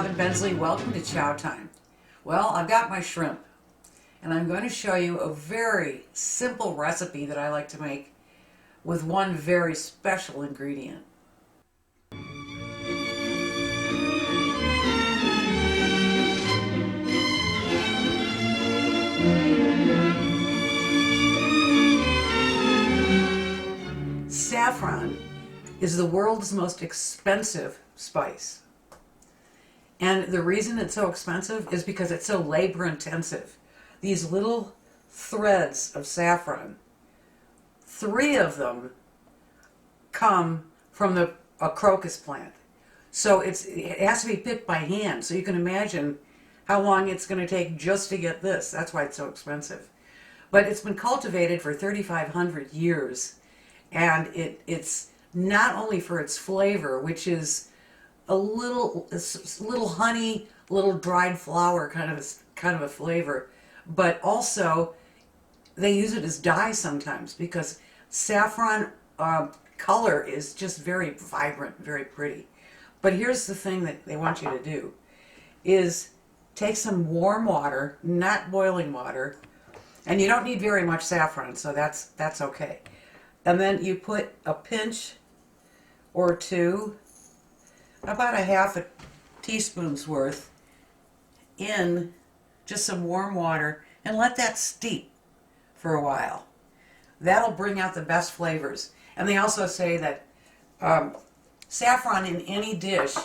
Robin Bensley. Welcome to Chow Time. Well, I've got my shrimp, and I'm going to show you a very simple recipe that I like to make with one very special ingredient. Saffron is the world's most expensive spice. And the reason it's so expensive is because it's so labor intensive. These little threads of saffron, 3 of them come from a crocus plant. So it has to be picked by hand. So you can imagine how long it's going to take just to get this. That's why it's so expensive. But it's been cultivated for 3,500 years. And it's not only for its flavor, which is a little honey, little dried flower kind of a flavor, but also they use it as dye sometimes because saffron color is just very vibrant, very pretty. But here's the thing that they want you to do is take some warm water, not boiling water, and you don't need very much saffron, so that's okay. And then you put a pinch or 2, about a half a teaspoon's worth, in just some warm water and let that steep for a while. That'll bring out the best flavors. And they also say that saffron in any dish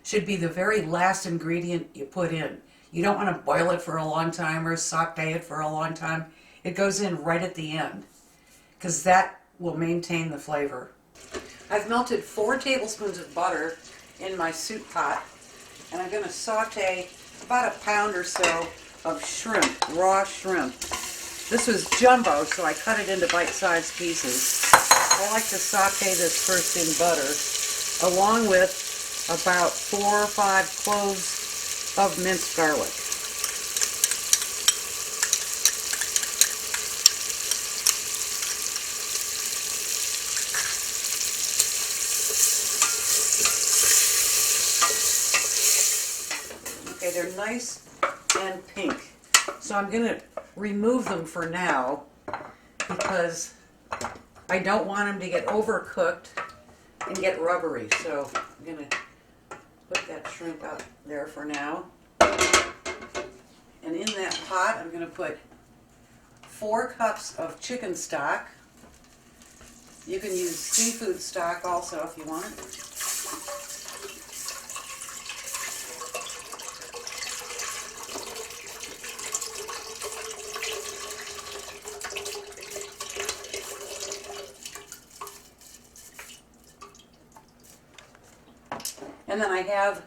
should be the very last ingredient you put in. You don't want to boil it for a long time or saute it for a long time. It goes in right at the end because that will maintain the flavor. I've melted 4 tablespoons of butter in my soup pot, and I'm going to saute about a pound or so of shrimp, raw shrimp. This was jumbo, so I cut it into bite-sized pieces. I like to saute this first in butter, along with about 4 or 5 cloves of minced garlic. Okay, they're nice and pink. So I'm going to remove them for now because I don't want them to get overcooked and get rubbery. So I'm going to put that shrimp out there for now. And in that pot, I'm going to put 4 cups of chicken stock. You can use seafood stock also if you want. And then I have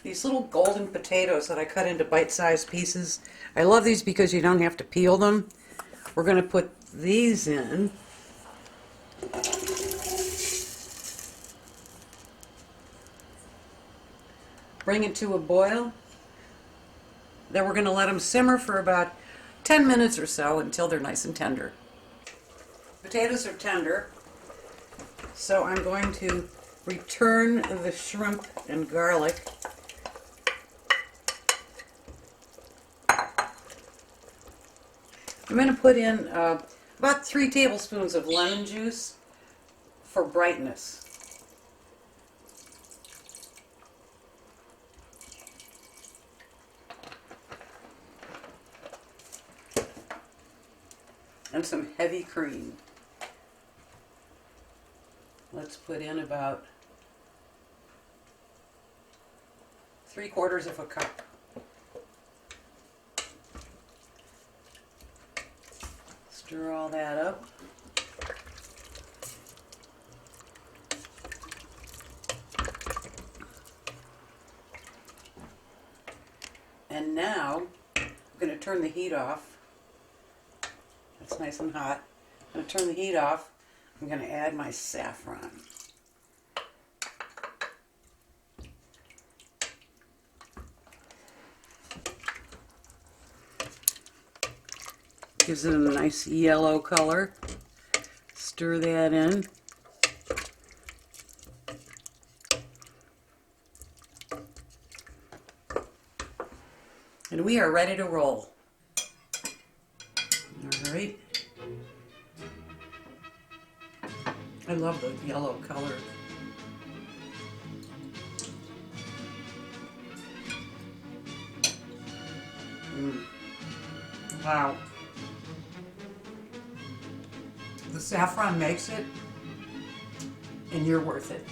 these little golden potatoes that I cut into bite-sized pieces. I love these because you don't have to peel them. We're going to put these in. Bring it to a boil. Then we're going to let them simmer for about 10 minutes or so until they're nice and tender. Potatoes are tender, so I'm going to return the shrimp and garlic. I'm going to put in about 3 tablespoons of lemon juice for brightness. And some heavy cream. Let's put in about 3/4 of a cup. Stir all that up. And now I'm going to turn the heat off. It's nice and hot. I'm going to turn the heat off. I'm going to add my saffron. Gives it a nice yellow color. Stir that in. And we are ready to roll. All right. I love the yellow color. Wow. The saffron makes it, and you're worth it.